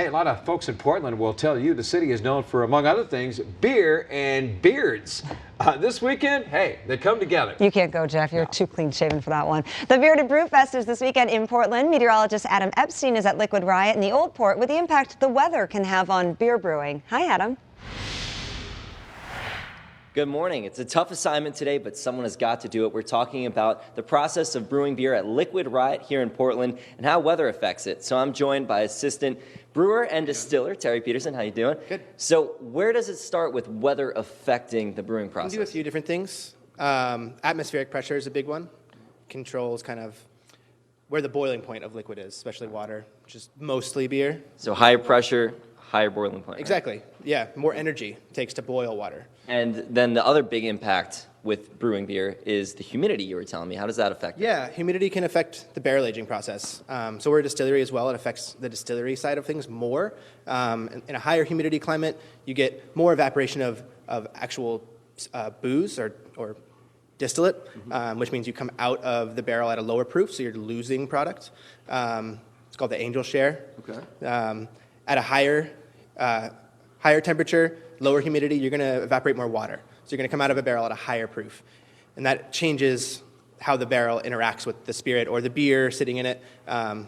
Hey, a lot of folks in Portland will tell you the city is known for, among other things, beer and beards. This weekend, hey, they come together. You can't go, Jeff. You're too clean-shaven for that one. The Bearded Brewfest is this weekend in Portland. Meteorologist Adam Epstein is at Liquid Riot in the Old Port with the impact the weather can have on beer brewing. Hi, Adam. Good morning. It's a tough assignment today, but someone has got to do it. We're talking about the process of brewing beer at Liquid Riot here in Portland and how weather affects it. So I'm joined by assistant brewer and distiller Terry Peterson. How you doing? Good. So where does it start with weather affecting the brewing process? We can do a few different things. Atmospheric pressure is a big one. Controls kind of where the boiling point of liquid is, especially water, which is mostly beer. So higher pressure, higher boiling point. Right? Exactly. Yeah, more energy it takes to boil water. And then the other big impact with brewing beer is the humidity you were telling me. How does that affect it? Yeah, humidity can affect the barrel aging process. So we're a distillery as well. It affects the distillery side of things more. In a higher humidity climate, you get more evaporation of actual booze or distillate, which means you come out of the barrel at a lower proof, so you're losing product. It's called the angel share. Okay. At a higher temperature, lower humidity, you're going to evaporate more water. So you're going to come out of a barrel at a higher proof. And that changes how the barrel interacts with the spirit or the beer sitting in it. So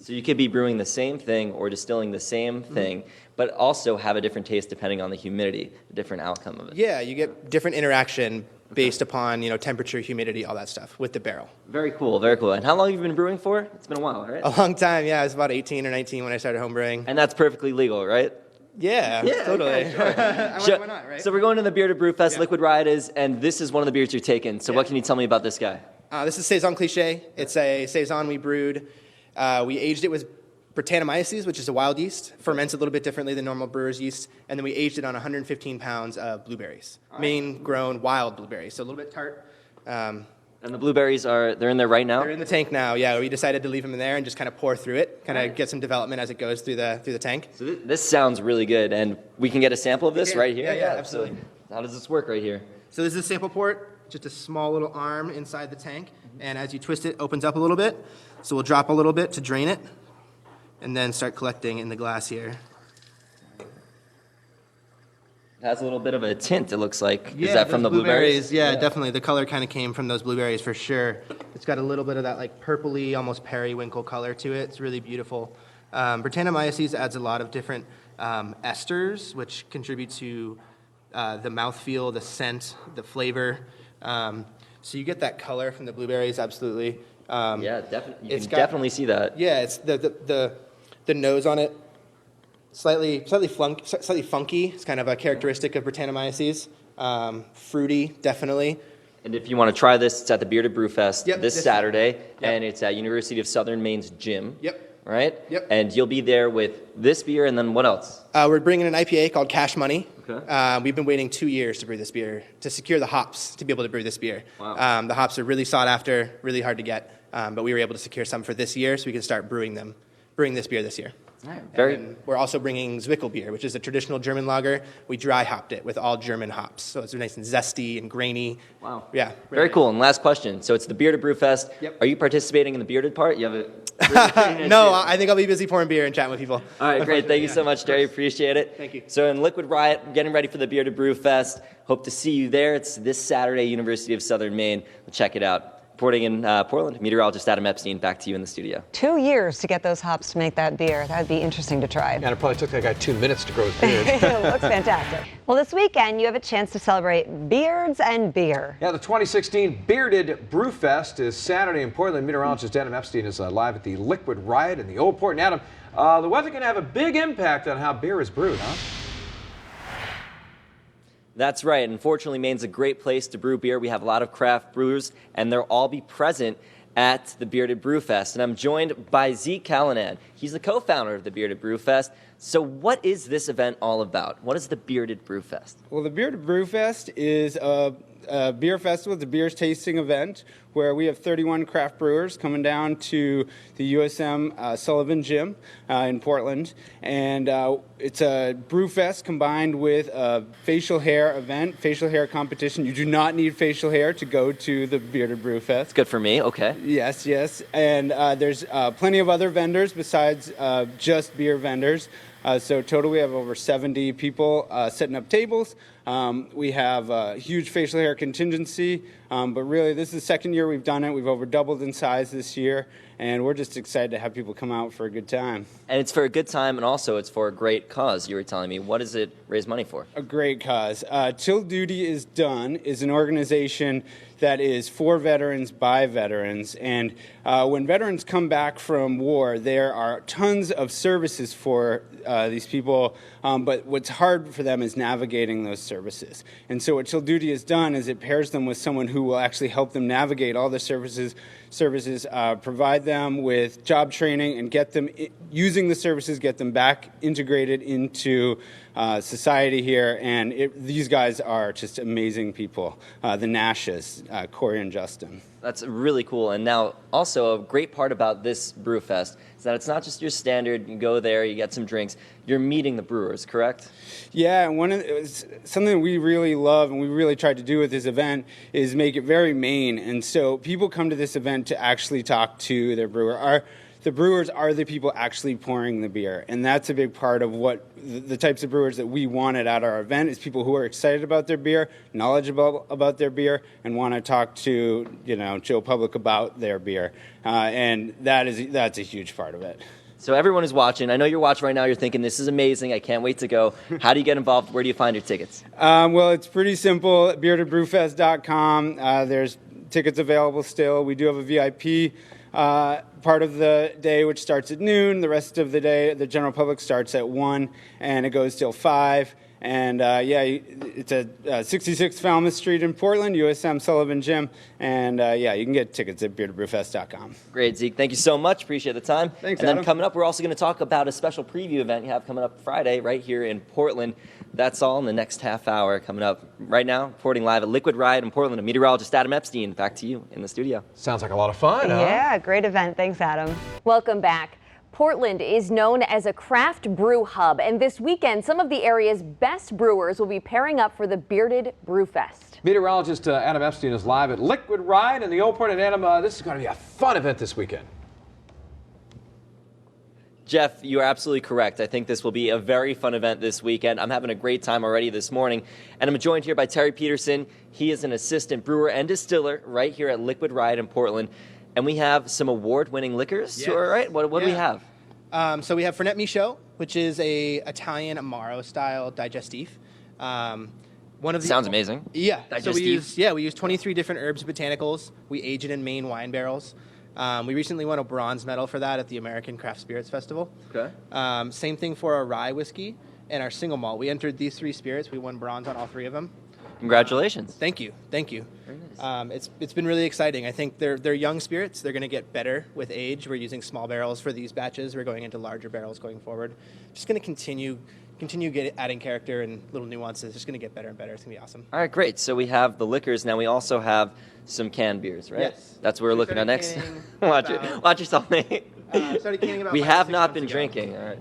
you could be brewing the same thing or distilling the same thing, but also have a different taste depending on the humidity, a different outcome of it. Yeah, you get different interaction based upon temperature, humidity, all that stuff with the barrel. Very cool, very cool. And how long have you been brewing for? It's been a while, right? A long time, yeah. I was about 18 or 19 when I started homebrewing. And that's perfectly legal, right? Yeah, totally. Yeah, sure. Why not, right? So we're going to the Bearded Brewfest, Liquid Riot is, and this is one of the beers you're taking. So what can you tell me about this guy? This is Saison Cliché. It's a Saison we brewed. We aged it with Brettanomyces, which is a wild yeast. Ferments a little bit differently than normal brewer's yeast. And then we aged it on 115 pounds of blueberries. Maine-grown wild blueberries, so a little bit tart. And the blueberries they're in there right now? They're in the tank now, yeah. We decided to leave them in there and just kind of pour through it, kind of get some development as it goes through the tank. So this sounds really good, and we can get a sample of this right here? Yeah, absolutely. So how does this work right here? So this is a sample port, just a small little arm inside the tank, and as you twist it, it opens up a little bit. So we'll drop a little bit to drain it, and then start collecting in the glass here. It has a little bit of a tint, it looks like. Is that from the blueberries? Yeah, definitely. The color kind of came from those blueberries for sure. It's got a little bit of that like purpley, almost periwinkle color to it. It's really beautiful. Brettanomyces adds a lot of different esters, which contribute to the mouthfeel, the scent, the flavor. So you get that color from the blueberries, absolutely. Yeah, definitely. You can definitely see that. Yeah, it's the nose on it. Slightly funky. It's kind of a characteristic of Brettanomyces. Fruity, definitely. And if you want to try this, it's at the Bearded Brewfest this Saturday, and it's at University of Southern Maine's gym. Yep. Right? Yep. And you'll be there with this beer, and then what else? We're bringing an IPA called Cash Money. Okay. We've been waiting 2 years to brew this beer, to secure the hops to be able to brew this beer. Wow. The hops are really sought after, really hard to get, but we were able to secure some for this year, so we can start brewing this beer this year. Very. We're also bringing Zwickel beer, which is a traditional German lager. We dry hopped it with all German hops, so it's nice and zesty and grainy. Wow. Yeah. Very cool. And last question. So it's the Bearded Brewfest. Yep. Are you participating in the bearded part? You have a No, I think I'll be busy pouring beer and chatting with people. All right, great. Thank you so much, Terry. Appreciate it. Thank you. So in Liquid Riot, getting ready for the Bearded Brewfest. Hope to see you there. It's this Saturday, University of Southern Maine. We'll check it out. Reporting in Portland, meteorologist Adam Epstein, back to you in the studio. 2 years to get those hops to make that beer. That'd be interesting to try. And it probably took that guy 2 minutes to grow his beard. It looks fantastic. Well, this weekend, you have a chance to celebrate beards and beer. Yeah, the 2016 Bearded Brewfest is Saturday in Portland. Meteorologist Adam Epstein is live at the Liquid Riot in the Old Port. And Adam, the weather can have a big impact on how beer is brewed, huh? That's right. Unfortunately, Maine's a great place to brew beer. We have a lot of craft brewers, and they'll all be present at the Bearded Brewfest. And I'm joined by Zeke Callanan. He's the co-founder of the Bearded Brewfest. So what is this event all about? What is the Bearded Brewfest? Well, the Bearded Brewfest is a beer festival. It's a beer tasting event where we have 31 craft brewers coming down to the USM Sullivan Gym in Portland. And it's a brew fest combined with a facial hair event, facial hair competition. You do not need facial hair to go to the Bearded Brewfest. It's good for me, okay. Yes. And there's plenty of other vendors besides just beer vendors. So total, we have over 70 people setting up tables. We have a huge facial hair contingency, but really this is the second year we've done it. We've over doubled in size this year, and we're just excited to have people come out for a good time. And it's for a good time, and also it's for a great cause, you were telling me. What does it raise money for? A great cause. Till Duty is Done is an organization that is for veterans by veterans. And when veterans come back from war, there are tons of services for these people, but what's hard for them is navigating those services. And so what Till Duty has done is it pairs them with someone who will actually help them navigate all the services, provide them with job training, and get them, using the services, get them back integrated into society here. And these guys are just amazing people. The Nashes, Corey and Justin. That's really cool. And now, also, a great part about this Brewfest is that it's not just your standard, you go there, you get some drinks. You're meeting the brewers, correct? Yeah, and something that we really love and we really tried to do with this event is make it very Maine. And so people come to this event to actually talk to their brewer. The brewers are the people actually pouring the beer, and that's a big part of what the types of brewers that we wanted at our event is people who are excited about their beer, knowledgeable about their beer, and want to talk to Joe Public about their beer, and that's a huge part of it. So everyone who's watching, I know you're watching right now, you're thinking, this is amazing, I can't wait to go. How do you get involved? Where do you find your tickets? Well, it's pretty simple, beardedbrewfest.com. There's tickets available still. We do have a VIP part of the day, which starts at noon. The rest of the day, the general public starts at 1, and it goes till 5. And it's at 66 Falmouth Street in Portland, USM Sullivan Gym. And you can get tickets at beardedbrewfest.com. Great, Zeke. Thank you so much. Appreciate the time. Thanks, And Adam. then coming up, we're also going to talk about a special preview event you have coming up Friday right here in Portland. That's all in the next half hour coming up. Right now, reporting live at Liquid Riot in Portland, meteorologist Adam Epstein. Back to you in the studio. Sounds like a lot of fun, huh? Yeah, great event. Thanks, Adam. Welcome back. Portland is known as a craft brew hub, and this weekend some of the area's best brewers will be pairing up for the Bearded Brewfest. Meteorologist Adam Epstein is live at Liquid Riot in the Old Port. And Adam, this is going to be a fun event this weekend. Jeff, you are absolutely correct. I think this will be a very fun event this weekend. I'm having a great time already this morning. And I'm joined here by Terry Peterson. He is an assistant brewer and distiller right here at Liquid Riot in Portland. And we have some award-winning liquors, Yes. right? What do we have? So we have Fernet Michaud, which is a Italian Amaro-style digestif. One of the Sounds amazing. Yeah. So we Digestif. use 23 different herbs and botanicals. We age it in Maine wine barrels. We recently won a bronze medal for that at the American Craft Spirits Festival. Okay. Same thing for our rye whiskey and our single malt. We entered these 3 spirits. We won bronze on all 3 of them. Congratulations. Thank you. Very nice. It's been really exciting. I think they're young spirits. They're going to get better with age. We're using small barrels for these batches. We're going into larger barrels going forward. Just going to continue adding character and little nuances. Just going to get better and better. It's going to be awesome. All right, great. So we have the liquors. Now we also have some canned beers, right? Yes. That's what we're looking at started next. canning Watch yourself, Nate. Started canning about We 5 have 6 not months been ago. drinking. All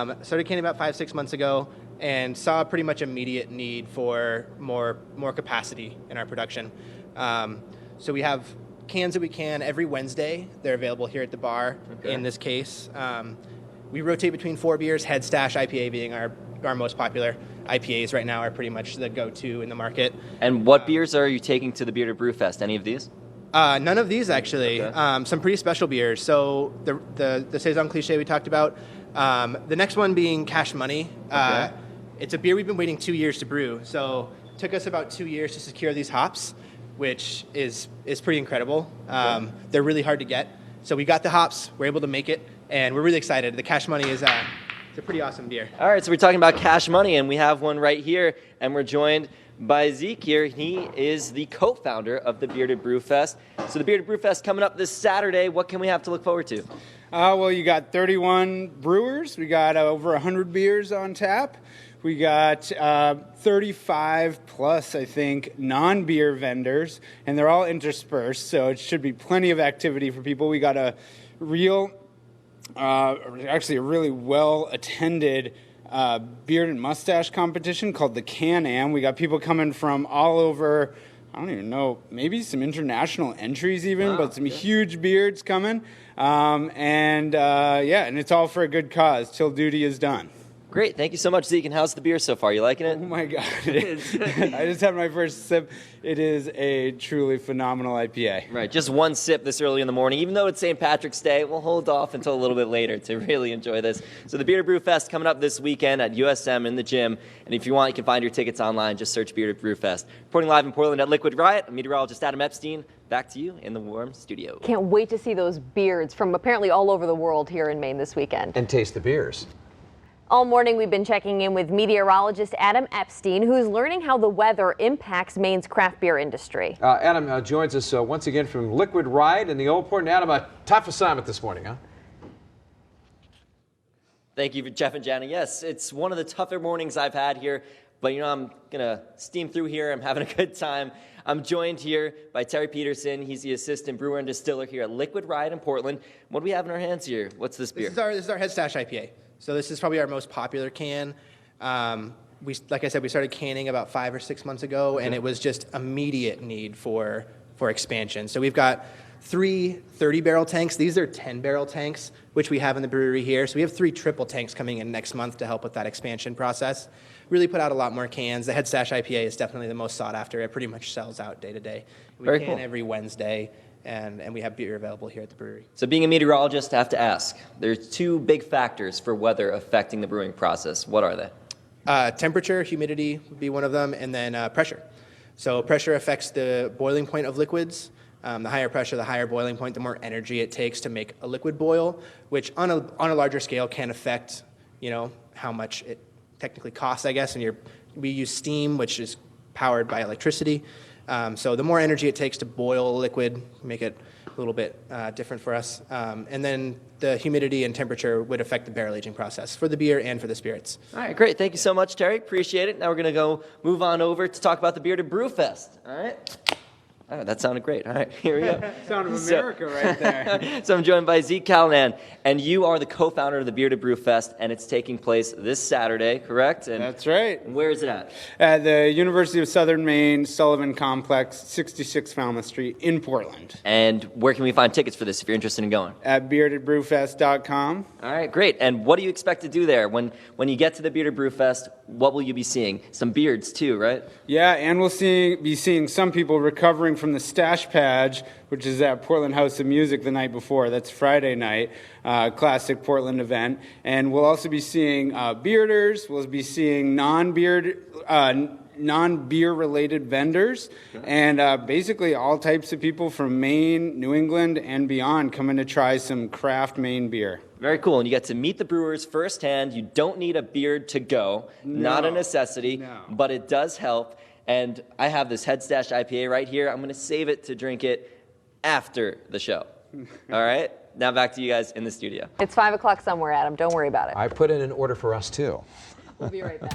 right. Started canning about 5-6 months ago, and saw pretty much immediate need for more capacity in our production. So we have cans that we can every Wednesday. They're available here at the bar. Okay. In this case, we rotate between 4 beers. Head Stash IPA being our most popular. IPAs right now are pretty much the go-to in the market. And what beers are you taking to the Bearded Brewfest? Any of these? None of these actually. Okay. Some pretty special beers. So the saison cliché we talked about. The next one being Cash Money. Okay. It's a beer we've been waiting 2 years to brew. So it took us about 2 years to secure these hops, which is pretty incredible. They're really hard to get. So we got the hops, we're able to make it, and we're really excited. The Cash Money is it's a pretty awesome beer. All right, so we're talking about Cash Money, and we have one right here, and we're joined by Zeke here. He is the co-founder of the Bearded Brewfest. So the Bearded Brewfest coming up this Saturday. What can we have to look forward to? Well, you got 31 brewers. We got over 100 beers on tap. We got 35 plus, I think, non-beer vendors, and they're all interspersed, so it should be plenty of activity for people. We got a really well-attended beard and mustache competition called the Can-Am. We got people coming from all over I don't even know, maybe some international entries even, but some huge beards coming. And it's all for a good cause till duty is done. Great. Thank you so much, Zeke. And how's the beer so far? You liking it? Oh my God. I just had my first sip. It is a truly phenomenal IPA. Right. Just one sip this early in the morning. Even though it's St. Patrick's Day, we'll hold off until a little bit later to really enjoy this. So the Bearded Brew Fest coming up this weekend at USM in the gym. And if you want, you can find your tickets online. Just search Bearded Brew Fest. Reporting live in Portland at Liquid Riot, I'm meteorologist Adam Epstein. Back to you in the warm studio. Can't wait to see those beards from apparently all over the world here in Maine this weekend. And taste the beers. All morning, we've been checking in with meteorologist Adam Epstein, who's learning how the weather impacts Maine's craft beer industry. Adam joins us once again from Liquid Riot in the Old Port. And Adam, a tough assignment this morning, huh? Thank you, Jeff and Jana. Yes, it's one of the tougher mornings I've had here, but I'm going to steam through here. I'm having a good time. I'm joined here by Terry Peterson. He's the assistant brewer and distiller here at Liquid Riot in Portland. What do we have in our hands here? What's this beer? This is our Head Stash IPA. So this is probably our most popular can. Like I said, we started canning about 5 or 6 months ago, and it was just immediate need for expansion. So we've got 3 30-barrel tanks. These are 10-barrel tanks, which we have in the brewery here. So we have 3 triple tanks coming in next month to help with that expansion process. Really put out a lot more cans. The Head Stash IPA is definitely the most sought after. It pretty much sells out day to day. We Very can cool. every Wednesday. And we have beer available here at the brewery. So being a meteorologist, I have to ask, there's 2 big factors for weather affecting the brewing process. What are they? Temperature, humidity would be one of them, and then pressure. So pressure affects the boiling point of liquids. The higher pressure, the higher boiling point, the more energy it takes to make a liquid boil, which on a larger scale can affect, how much it technically costs, I guess. And we use steam, which is powered by electricity. So the more energy it takes to boil a liquid, make it a little bit different for us. And then the humidity and temperature would affect the barrel aging process for the beer and for the spirits. All right, great. Thank you so much, Terry. Appreciate it. Now we're going to go move on over to talk about the Bearded Brew Fest. All right. Oh, that sounded great. All right, here we go. Sound of America right there. So I'm joined by Zeke Callanan, and you are the co-founder of the Bearded Brew Fest, and it's taking place this Saturday, correct? And That's right. where is it at? At the University of Southern Maine Sullivan Complex, 66 Falmouth Street in Portland. And where can we find tickets for this if you're interested in going? At beardedbrewfest.com. All right, great. And what do you expect to do there? When you get to the Bearded Brew Fest, what will you be seeing? Some beards too, right? Yeah, and we'll be seeing some people recovering from the Stash Page, which is at Portland House of Music the night before. That's Friday night, classic Portland event. And we'll also be seeing bearders. We'll be seeing non-beer related vendors, and basically all types of people from Maine, New England, and beyond coming to try some craft Maine beer. Very cool. And you get to meet the brewers firsthand. You don't need a beard to go. Not a necessity, but it does help. And I have this Head Stash IPA right here. I'm going to save it to drink it after the show. All right? Now back to you guys in the studio. It's 5 o'clock somewhere, Adam. Don't worry about it. I put in an order for us, too. We'll be right back.